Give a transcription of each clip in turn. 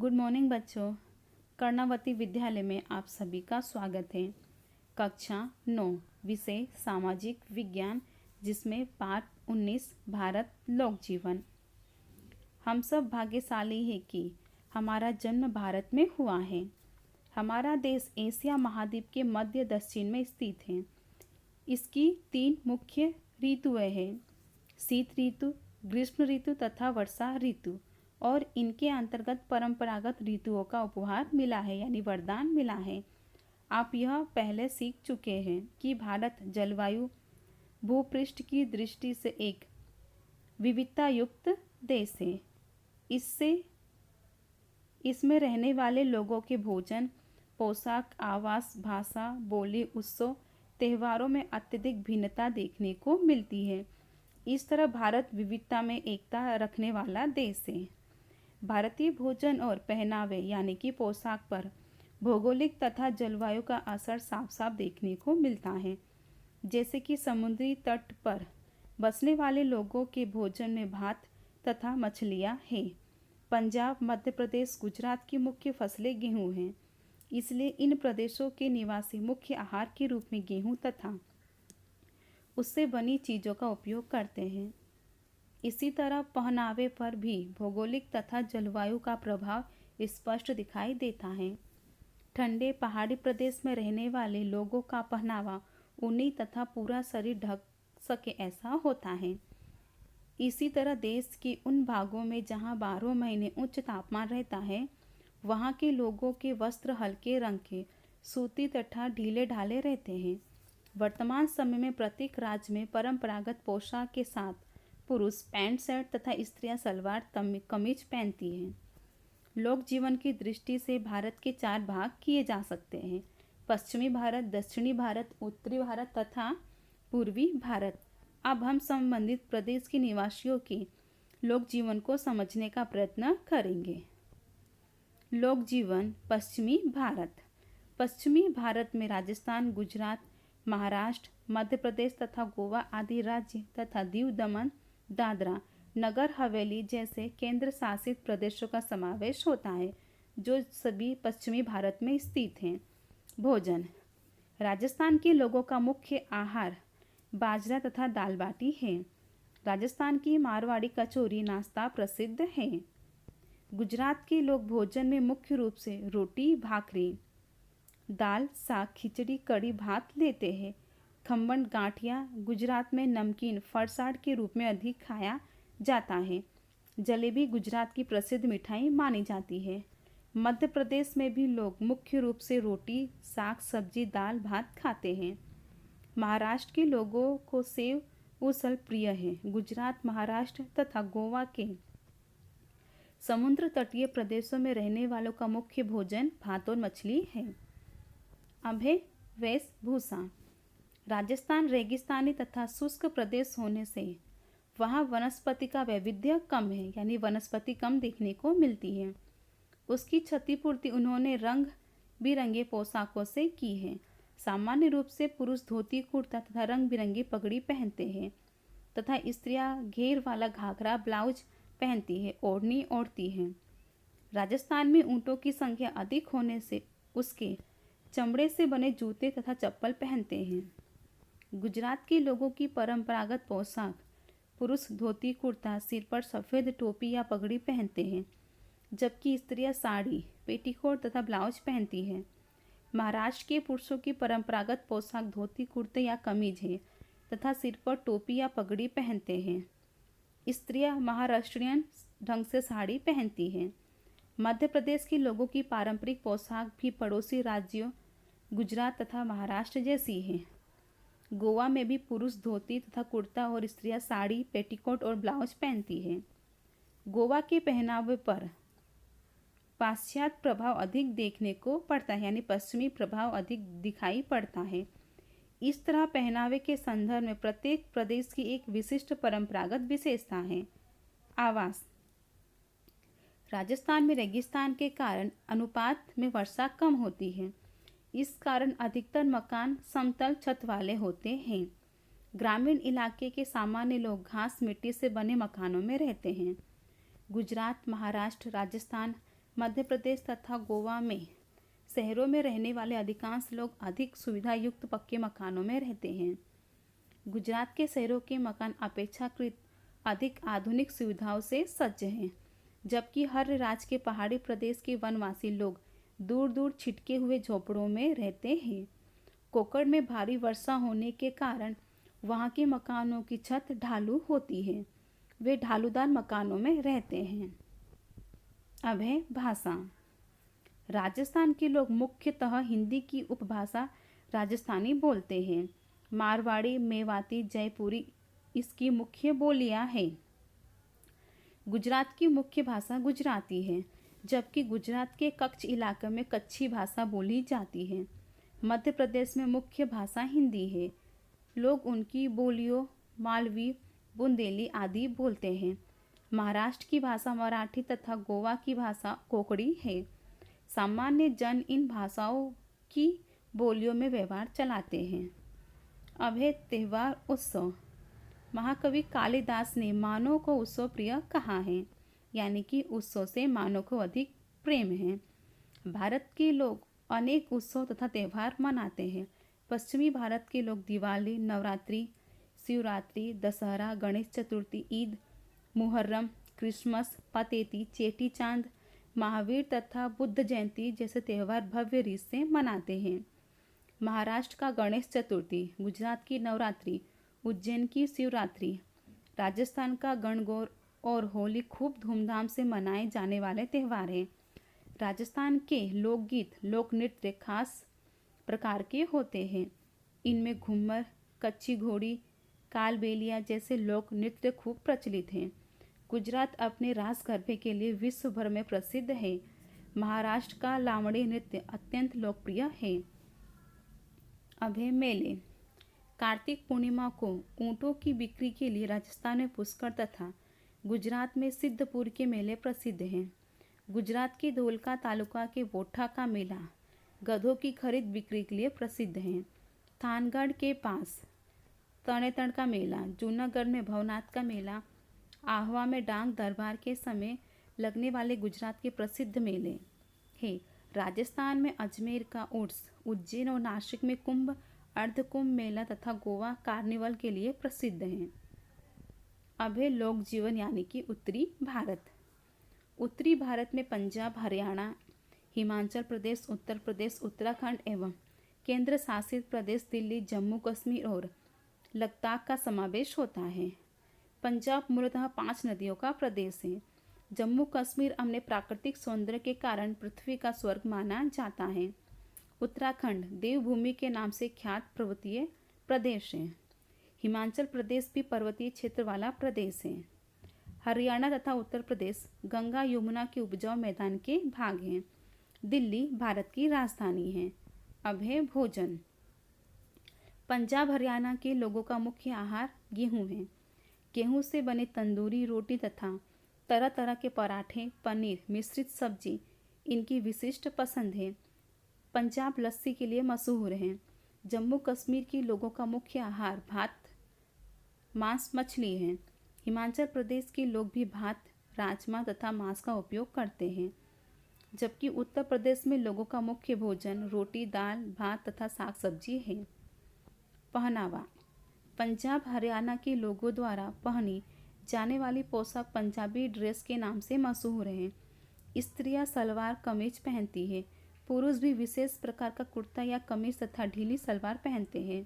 Good morning बच्चों। कर्णावती विद्यालय में आप सभी का स्वागत है। कक्षा 9 विषय सामाजिक विज्ञान, जिसमें पाठ 19 भारत लोक जीवन। हम सब भाग्यशाली हैं कि हमारा जन्म भारत में हुआ है। हमारा देश एशिया महाद्वीप के मध्य दक्षिण में स्थित है। इसकी 3 मुख्य ऋतुएं हैं: शीत ऋतु, ग्रीष्म ऋतु तथा वर्षा ऋतु। और इनके अंतर्गत परंपरागत ऋतुओं का उपहार मिला है, यानी वरदान मिला है। आप यह पहले सीख चुके हैं कि भारत जलवायु भूपृष्ठ की दृष्टि से एक विविधता युक्त देश है। इसमें रहने वाले लोगों के भोजन, पोशाक, आवास, भाषा, बोली, उत्सव, त्योहारों में अत्यधिक भिन्नता देखने को मिलती है। इस तरह भारत विविधता में एकता रखने वाला देश है। भारतीय भोजन और पहनावे यानी कि पोशाक पर भौगोलिक तथा जलवायु का असर साफ साफ देखने को मिलता है। जैसे कि समुद्री तट पर बसने वाले लोगों के भोजन में भात तथा मछलियाँ हैं। पंजाब, मध्य प्रदेश, गुजरात की मुख्य फसलें गेहूँ हैं, इसलिए इन प्रदेशों के निवासी मुख्य आहार के रूप में गेहूँ तथा उससे बनी चीज़ों का उपयोग करते हैं। इसी तरह पहनावे पर भी भौगोलिक तथा जलवायु का प्रभाव स्पष्ट दिखाई देता है। ठंडे पहाड़ी प्रदेश में रहने वाले लोगों का पहनावा ऊनी तथा पूरा शरीर ढक सके ऐसा होता है। इसी तरह देश के उन भागों में जहां 12 महीने उच्च तापमान रहता है, वहां के लोगों के वस्त्र हल्के रंग के, सूती तथा ढीले ढाले रहते हैं। वर्तमान समय में प्रत्येक राज्य में परंपरागत पोशाक के साथ पुरुष पैंट शर्ट तथा स्त्रियां सलवार कमीज पहनती हैं। लोक जीवन की दृष्टि से भारत के 4 भाग किए जा सकते हैं: पश्चिमी भारत, दक्षिणी भारत, उत्तरी भारत तथा पूर्वी भारत। अब हम संबंधित प्रदेश के निवासियों के लोक जीवन को समझने का प्रयत्न करेंगे। लोक जीवन पश्चिमी भारत। पश्चिमी भारत में राजस्थान, गुजरात, महाराष्ट्र, मध्य प्रदेश तथा गोवा आदि राज्य तथा दीव, दमन, दादरा, नगर हवेली जैसे केंद्र शासित प्रदेशों का समावेश होता है, जो सभी पश्चिमी भारत में स्थित हैं। भोजन। राजस्थान के लोगों का मुख्य आहार बाजरा तथा दाल बाटी है। राजस्थान की मारवाड़ी कचौरी नाश्ता प्रसिद्ध है। गुजरात के लोग भोजन में मुख्य रूप से रोटी, भाकरी, दाल, साग, खिचड़ी, कड़ी, भात लेते हैं। खम्मन गांठिया गुजरात में नमकीन फरसाण के रूप में अधिक खाया जाता है। जलेबी गुजरात की प्रसिद्ध मिठाई मानी जाती है। मध्य प्रदेश में भी लोग मुख्य रूप से रोटी, साग, सब्जी, दाल, भात खाते हैं। महाराष्ट्र के लोगों को सेव उसल प्रिय है। गुजरात, महाराष्ट्र तथा गोवा के समुद्र तटीय प्रदेशों में रहने वालों का मुख्य भोजन भात और मछली है। अब है वेशभूषा। राजस्थान रेगिस्तानी तथा शुष्क प्रदेश होने से वहाँ वनस्पति का वैविध्य कम है, यानी वनस्पति कम देखने को मिलती है। उसकी क्षतिपूर्ति उन्होंने रंग बिरंगे पोशाकों से की है। सामान्य रूप से पुरुष धोती कुर्ता तथा रंग बिरंगी पगड़ी पहनते हैं तथा स्त्रियां घेर वाला घाघरा ब्लाउज पहनती है, ओढ़नी ओढ़ती हैं। राजस्थान में ऊँटों की संख्या अधिक होने से उसके चमड़े से बने जूते तथा चप्पल पहनते हैं। गुजरात के लोगों की परंपरागत पोशाक पुरुष धोती कुर्ता, सिर पर सफ़ेद टोपी या पगड़ी पहनते हैं, जबकि स्त्रियां साड़ी, पेटीकोट तथा ब्लाउज पहनती हैं। महाराष्ट्र के पुरुषों की परंपरागत पोशाक धोती कुर्ते या कमीज है तथा सिर पर टोपी या पगड़ी पहनते हैं। स्त्रियां महाराष्ट्रियन ढंग से साड़ी पहनती हैं। मध्य प्रदेश के लोगों की पारंपरिक पोशाक भी पड़ोसी राज्यों गुजरात तथा महाराष्ट्र जैसी है। गोवा में भी पुरुष धोती तथा कुर्ता और स्त्रियां साड़ी, पेटीकोट और ब्लाउज पहनती हैं। गोवा के पहनावे पर पाश्चात्य प्रभाव अधिक देखने को पड़ता है, यानी पश्चिमी प्रभाव अधिक दिखाई पड़ता है। इस तरह पहनावे के संदर्भ में प्रत्येक प्रदेश की एक विशिष्ट परंपरागत विशेषता है। आवास। राजस्थान में रेगिस्तान के कारण अनुपात में वर्षा कम होती है। इस कारण अधिकतर मकान समतल छत वाले होते हैं। ग्रामीण इलाके के सामान्य लोग घास मिट्टी से बने मकानों में रहते हैं। गुजरात, महाराष्ट्र, राजस्थान, मध्य प्रदेश तथा गोवा में शहरों में रहने वाले अधिकांश लोग अधिक सुविधा युक्त पक्के मकानों में रहते हैं। गुजरात के शहरों के मकान अपेक्षाकृत अधिक आधुनिक सुविधाओं से सज्ज हैं, जबकि हर राज्य के पहाड़ी प्रदेश के वनवासी लोग दूर दूर छिटके हुए झोपड़ों में रहते हैं। कोकण में भारी वर्षा होने के कारण वहाँ के मकानों की छत ढालू होती है। वे ढालूदार मकानों में रहते हैं। अब है भाषा। राजस्थान के लोग मुख्यतः हिंदी की उपभाषा राजस्थानी बोलते हैं। मारवाड़ी, मेवाती, जयपुरी इसकी मुख्य बोलियां हैं। गुजरात की मुख्य भाषा गुजराती है, जबकि गुजरात के कच्छ इलाके में कच्छी भाषा बोली जाती है। मध्य प्रदेश में मुख्य भाषा हिंदी है। लोग उनकी बोलियों मालवी, बुंदेली आदि बोलते हैं। महाराष्ट्र की भाषा मराठी तथा गोवा की भाषा कोंकणी है। सामान्य जन इन भाषाओं की बोलियों में व्यवहार चलाते हैं। अब है त्यौहार उत्सव। महाकवि कालिदास ने मानव को उत्सव प्रिय कहा है, यानी कि उत्सव से मानव को अधिक प्रेम है। भारत के लोग अनेक उत्सव तथा त्यौहार मनाते हैं। पश्चिमी भारत के लोग दिवाली, नवरात्रि, शिवरात्रि, दशहरा, गणेश चतुर्थी, ईद, मुहर्रम, क्रिसमस, पतेती, चेटी चांद, महावीर तथा बुद्ध जयंती जैसे त्यौहार भव्य रीत से मनाते हैं। महाराष्ट्र का गणेश चतुर्थी, गुजरात की नवरात्रि, उज्जैन की शिवरात्रि, राजस्थान का गणगौर और होली खूब धूमधाम से मनाए जाने वाले त्यौहार हैं। राजस्थान के लोकगीत, लोक नृत्य खास प्रकार के होते हैं। इनमें घूमर, कच्ची घोड़ी, कालबेलिया जैसे लोक नृत्य खूब प्रचलित हैं। गुजरात अपने रास गरबे के लिए विश्व भर में प्रसिद्ध है। महाराष्ट्र का लावणी नृत्य अत्यंत लोकप्रिय है। अब है मेले। कार्तिक पूर्णिमा को ऊँटों की बिक्री के लिए राजस्थान में पुष्कर तथा गुजरात में सिद्धपुर के मेले प्रसिद्ध हैं। गुजरात के धोलका तालुका के बोठा का मेला गधों की खरीद बिक्री के लिए प्रसिद्ध है। थानगढ़ के पास तनेतड़ का मेला, जूनागढ़ में भवनाथ का मेला, आहवा में डांग दरबार के समय लगने वाले गुजरात के प्रसिद्ध मेले हैं। राजस्थान में अजमेर का उर्स, उज्जैन और नासिक में कुंभ, अर्धकुंभ मेला तथा गोवा कार्निवल के लिए प्रसिद्ध हैं। अब है लोक जीवन यानी कि उत्तरी भारत। उत्तरी भारत में पंजाब, हरियाणा, हिमाचल प्रदेश, उत्तर प्रदेश, उत्तराखंड एवं केंद्र शासित प्रदेश दिल्ली, जम्मू कश्मीर और लद्दाख का समावेश होता है। पंजाब मूलतः 5 नदियों का प्रदेश है। जम्मू कश्मीर अपने प्राकृतिक सौंदर्य के कारण पृथ्वी का स्वर्ग माना जाता है। उत्तराखंड देवभूमि के नाम से ख्यात पर्वतीय प्रदेश है। हिमाचल प्रदेश भी पर्वतीय क्षेत्र वाला प्रदेश है। हरियाणा तथा उत्तर प्रदेश गंगा यमुना के उपजाऊ मैदान के भाग हैं। दिल्ली भारत की राजधानी है। अब है भोजन। पंजाब हरियाणा के लोगों का मुख्य आहार गेहूँ है। गेहूँ से बने तंदूरी रोटी तथा तरह तरह के पराठे, पनीर, मिश्रित सब्जी इनकी विशिष्ट पसंद है। पंजाब लस्सी के लिए मशहूर है। जम्मू कश्मीर के लोगों का मुख्य आहार भात, मांस, मछली है। हिमाचल प्रदेश के लोग भी भात, राजमा तथा मांस का उपयोग करते हैं, जबकि उत्तर प्रदेश में लोगों का मुख्य भोजन रोटी, दाल, भात तथा साग सब्जी है। पहनावा। पंजाब हरियाणा के लोगों द्वारा पहनी जाने वाली पोशाक पंजाबी ड्रेस के नाम से मशहूर है। स्त्रियां सलवार कमीज पहनती है। पुरुष भी विशेष प्रकार का कुर्ता या कमीज तथा ढीली सलवार पहनते हैं।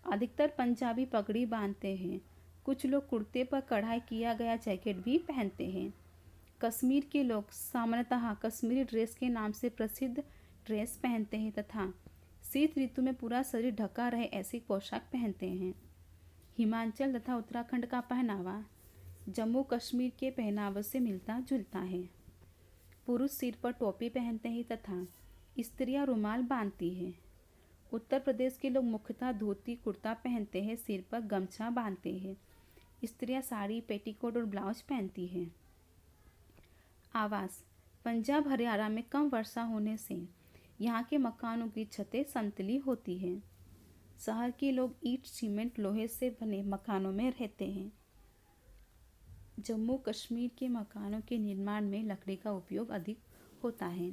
अधिकतर पंजाबी पगड़ी बांधते हैं। कुछ लोग कुर्ते पर कढ़ाई किया गया जैकेट भी पहनते हैं। कश्मीर के लोग सामान्यतः कश्मीरी ड्रेस के नाम से प्रसिद्ध ड्रेस पहनते हैं तथा शीत ऋतु में पूरा शरीर ढका रहे ऐसी पोशाक पहनते हैं। हिमाचल तथा उत्तराखंड का पहनावा जम्मू कश्मीर के पहनावे से मिलता जुलता है। पुरुष सिर पर टोपी पहनते हैं तथा स्त्रियां रुमाल बांधती हैं। उत्तर प्रदेश के लोग मुख्यतः धोती कुर्ता पहनते हैं, सिर पर गमछा बांधते हैं। स्त्रियां साड़ी, पेटीकोट और ब्लाउज पहनती हैं। आवास। पंजाब हरियाणा में कम वर्षा होने से यहाँ के मकानों की छतें संतली होती हैं। शहर के लोग ईंट, सीमेंट, लोहे से बने मकानों में रहते हैं। जम्मू कश्मीर के मकानों के निर्माण में लकड़ी का उपयोग अधिक होता है।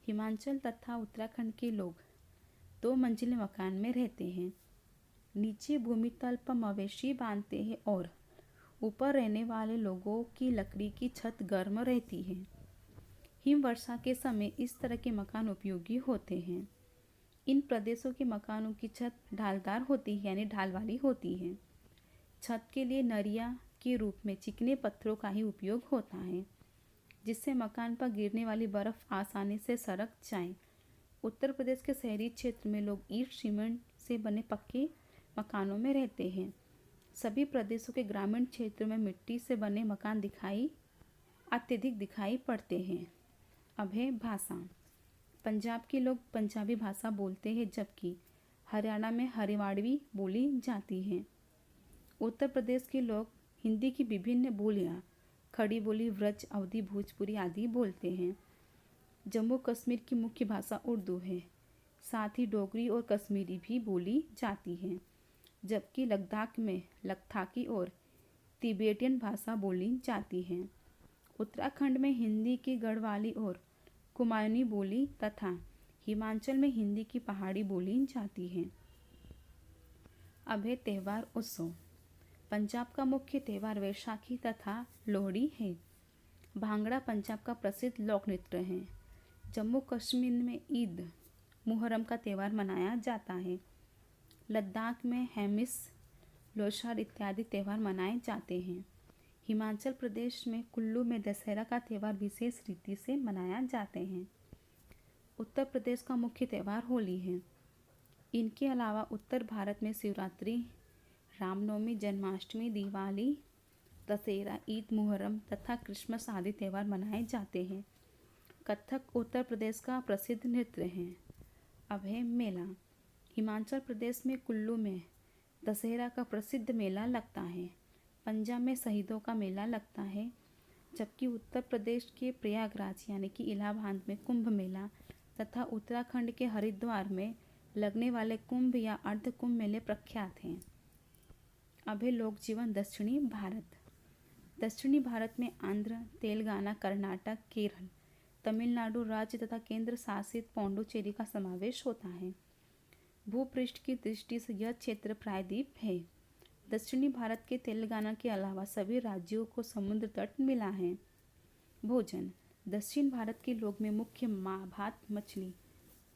हिमाचल तथा उत्तराखंड के लोग 2 मंजिले मकान में रहते हैं। नीचे भूमितल पर मवेशी बांधते हैं और ऊपर रहने वाले लोगों की लकड़ी की छत गर्म रहती है। हिम वर्षा के समय इस तरह के मकान उपयोगी होते हैं। इन प्रदेशों के मकानों की छत ढालदार होती है, यानी ढाल वाली होती है। छत के लिए नरिया के रूप में चिकने पत्थरों का ही उपयोग होता है, जिससे मकान पर गिरने वाली बर्फ आसानी से सरक जाए। उत्तर प्रदेश के शहरी क्षेत्र में लोग ईंट सीमेंट से बने पक्के मकानों में रहते हैं। सभी प्रदेशों के ग्रामीण क्षेत्रों में मिट्टी से बने मकान अत्यधिक दिखाई पड़ते हैं। अब है भाषा। पंजाब के लोग पंजाबी भाषा बोलते हैं, जबकि हरियाणा में हरियाणवी बोली जाती है। उत्तर प्रदेश के लोग हिंदी की विभिन्न बोलियां खड़ी बोली, व्रज, अवधी, भोजपुरी आदि बोलते हैं। जम्मू कश्मीर की मुख्य भाषा उर्दू है, साथ ही डोगरी और कश्मीरी भी बोली जाती है, जबकि लद्दाख में लद्दाखी और तिबेटियन भाषा बोली जाती है। उत्तराखंड में हिंदी की गढ़वाली और कुमायूनी बोली तथा हिमाचल में हिंदी की पहाड़ी बोली जाती है। अब है त्यौहार उत्सव। पंजाब का मुख्य त्यौहार वैशाखी तथा लोहड़ी है। भांगड़ा पंजाब का प्रसिद्ध लोक नृत्य है। जम्मू कश्मीर में ईद मुहर्रम का त्यौहार मनाया जाता है। लद्दाख में हेमिस, लोसार इत्यादि त्यौहार मनाए जाते हैं। हिमाचल प्रदेश में कुल्लू में दशहरा का त्यौहार विशेष रीति से मनाया जाते हैं। उत्तर प्रदेश का मुख्य त्यौहार होली है। इनके अलावा उत्तर भारत में शिवरात्रि, रामनवमी, जन्माष्टमी, दिवाली, दशहरा, ईद, मुहर्रम तथा क्रिसमस आदि त्यौहार मनाए जाते हैं। कथक उत्तर प्रदेश का प्रसिद्ध नृत्य है। अब है मेला। हिमाचल प्रदेश में कुल्लू में दशहरा का प्रसिद्ध मेला लगता है। पंजाब में शहीदों का मेला लगता है, जबकि उत्तर प्रदेश के प्रयागराज यानी कि इलाहाबाद में कुंभ मेला तथा उत्तराखंड के हरिद्वार में लगने वाले कुंभ या अर्ध कुंभ मेले प्रख्यात हैं। अब है लोक जीवन दक्षिणी भारत। दक्षिणी भारत में आंध्र, तेलंगाना, कर्नाटक, केरल, तमिलनाडु राज्य तथा केंद्र शासित पौंडुचेरी का समावेश होता है। भूपृष्ठ की दृष्टि से यह क्षेत्र प्रायद्वीप है। दक्षिणी भारत के तेलंगाना के अलावा सभी राज्यों को समुद्र तट मिला है। भोजन। दक्षिण भारत के लोग में मुख्य भात मछली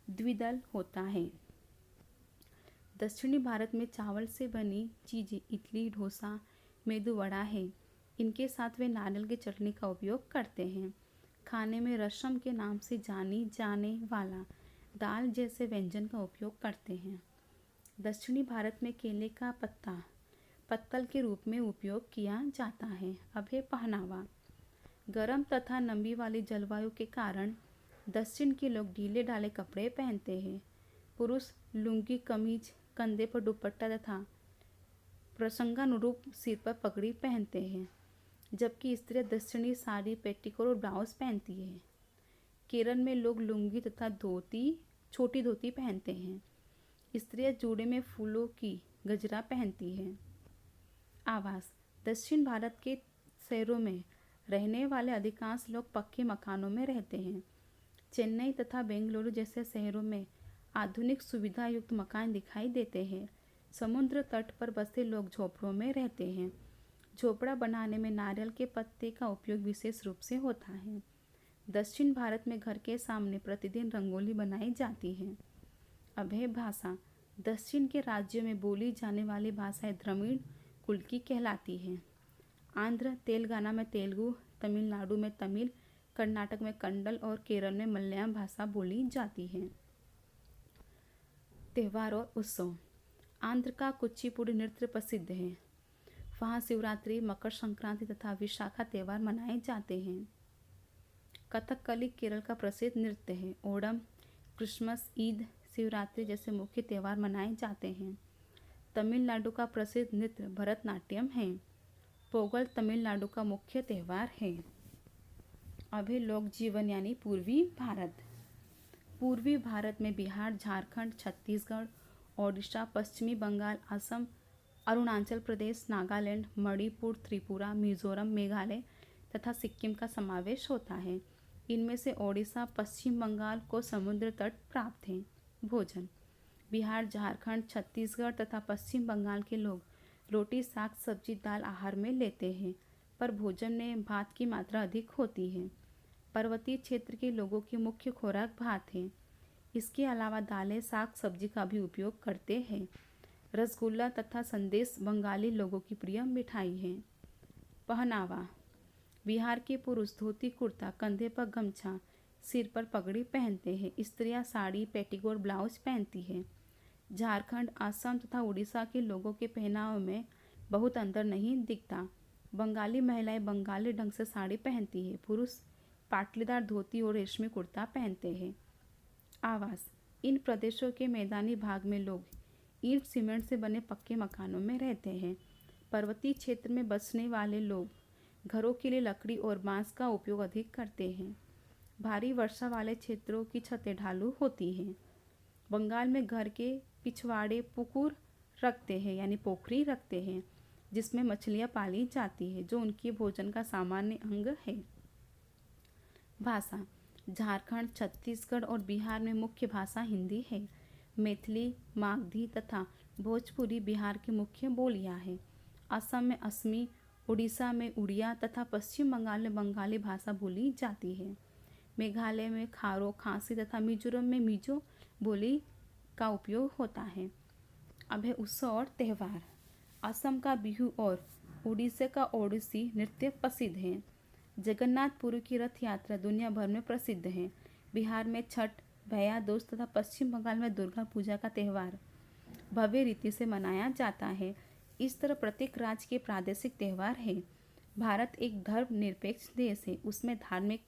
द्विदल होता है। दक्षिणी भारत में चावल से बनी चीज़ें इडली, डोसा, मेदू वड़ा है। इनके साथ वे नारियल की चटनी का उपयोग करते हैं। खाने में रसम के नाम से जानी जाने वाला दाल जैसे व्यंजन का उपयोग करते हैं। दक्षिणी भारत में केले का पत्ता पत्तल के रूप में उपयोग किया जाता है। अब है पहनावा। गर्म तथा नमी वाली जलवायु के कारण दक्षिण के लोग ढीले ढाले कपड़े पहनते हैं। पुरुष लुंगी, कमीज, कंधे पर दुपट्टा तथा प्रसंगानुरूप सिर पर पगड़ी पहनते हैं, जबकि स्त्रियां दक्षिणी साड़ी, पेटीकोट और ब्लाउज पहनती है। केरल में लोग लुंगी तथा छोटी धोती पहनते हैं। स्त्रियां जूड़े में फूलों की गजरा पहनती है। आवास। दक्षिण भारत के शहरों में रहने वाले अधिकांश लोग पक्के मकानों में रहते हैं। चेन्नई तथा बेंगलुरु जैसे शहरों में आधुनिक सुविधा युक्त मकान दिखाई देते हैं। समुद्र तट पर बसे लोग झोपड़ों में रहते हैं। झोपड़ा बनाने में नारियल के पत्ते का उपयोग विशेष रूप से होता है। दक्षिण भारत में घर के सामने प्रतिदिन रंगोली बनाई जाती है। अब है भाषा। दक्षिण के राज्यों में बोली जाने वाली भाषाएं द्रविड़ कुल की कहलाती है। आंध्र, तेलंगाना में तेलुगु, तमिलनाडु में तमिल, कर्नाटक में कन्नड़ और केरल में मलयालम भाषा बोली जाती है। त्यौहार और उत्सव। आंध्र का कुचिपुड़ी नृत्य प्रसिद्ध है। वहाँ शिवरात्रि, मकर संक्रांति तथा विशाखा त्यौहार मनाए जाते हैं। कथकली केरल का प्रसिद्ध नृत्य है। ओणम, क्रिसमस, ईद, शिवरात्रि जैसे मुख्य त्यौहार मनाए जाते हैं। तमिलनाडु का प्रसिद्ध नृत्य भरतनाट्यम है। पोंगल तमिलनाडु का मुख्य त्यौहार है। अब है लोक जीवन यानी पूर्वी भारत। पूर्वी भारत में बिहार, झारखंड, छत्तीसगढ़, ओडिशा, पश्चिमी बंगाल, असम, अरुणाचल प्रदेश, नागालैंड, मणिपुर, त्रिपुरा, मिजोरम, मेघालय तथा सिक्किम का समावेश होता है। इनमें से ओडिशा, पश्चिम बंगाल को समुद्र तट प्राप्त हैं। भोजन: बिहार, झारखंड, छत्तीसगढ़ तथा पश्चिम बंगाल के लोग रोटी, साग, सब्जी, दाल आहार में लेते हैं, पर भोजन में भात की मात्रा अधिक होती है। पर्वतीय क्षेत्र के लोगों की मुख्य खुराक भात है। इसके अलावा दालें, साग, सब्जी का भी उपयोग करते हैं। रसगुल्ला तथा संदेश बंगाली लोगों की प्रिय मिठाई है। पहनावा: बिहार के पुरुष धोती कुर्ता, कंधे पर गमछा, सिर पर पगड़ी पहनते हैं। स्त्रियां साड़ी, पेटीकोट, ब्लाउज पहनती हैं। झारखंड, असम तथा उड़ीसा के लोगों के पहनावे में बहुत अंतर नहीं दिखता। बंगाली महिलाएं बंगाली ढंग से साड़ी पहनती हैं। पुरुष पाटलीदार धोती और रेशमी कुर्ता पहनते हैं। आवास: इन प्रदेशों के मैदानी भाग में लोग ईंट सीमेंट से बने पक्के मकानों में रहते हैं। पर्वतीय क्षेत्र में बसने वाले लोग घरों के लिए लकड़ी और बांस का उपयोग अधिक करते हैं। भारी वर्षा वाले क्षेत्रों की छतें ढालू होती हैं। बंगाल में घर के पिछवाड़े पुकुर रखते हैं, यानी पोखरी रखते हैं, जिसमें मछलियाँ पाली जाती है, जो उनके भोजन का सामान्य अंग है। भाषा: झारखंड, छत्तीसगढ़ और बिहार में मुख्य भाषा हिंदी है। मैथिली, मागधी तथा भोजपुरी बिहार की मुख्य बोलियां हैं। असम में असमी, उड़ीसा में उड़िया तथा पश्चिम बंगाल में बंगाली भाषा बोली जाती है। मेघालय में खारो, खासी तथा मिजोरम में मिजो बोली का उपयोग होता है। अब है उत्सव और त्यौहार। असम का बिहू और उड़ीसा का ओडिसी नृत्य प्रसिद्ध हैं। जगन्नाथपुरी की रथ यात्रा दुनिया भर में प्रसिद्ध है। बिहार में छठ, भैया दूज तथा पश्चिम बंगाल में दुर्गा पूजा का त्यौहार भव्य रीति से मनाया जाता है। इस तरह प्रत्येक राज्य के प्रादेशिक त्यौहार हैं। भारत एक धर्मनिरपेक्ष देश है। उसमें धार्मिक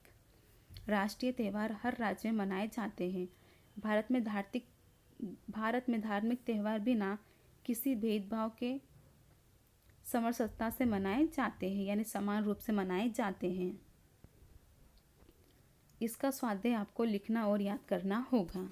राष्ट्रीय त्यौहार हर राज्य में मनाए जाते हैं। भारत में धार्मिक त्यौहार बिना किसी भेदभाव के समरसता से मनाए जाते हैं, यानी समान रूप से मनाए जाते हैं। इसका स्वाध्याय आपको लिखना और याद करना होगा।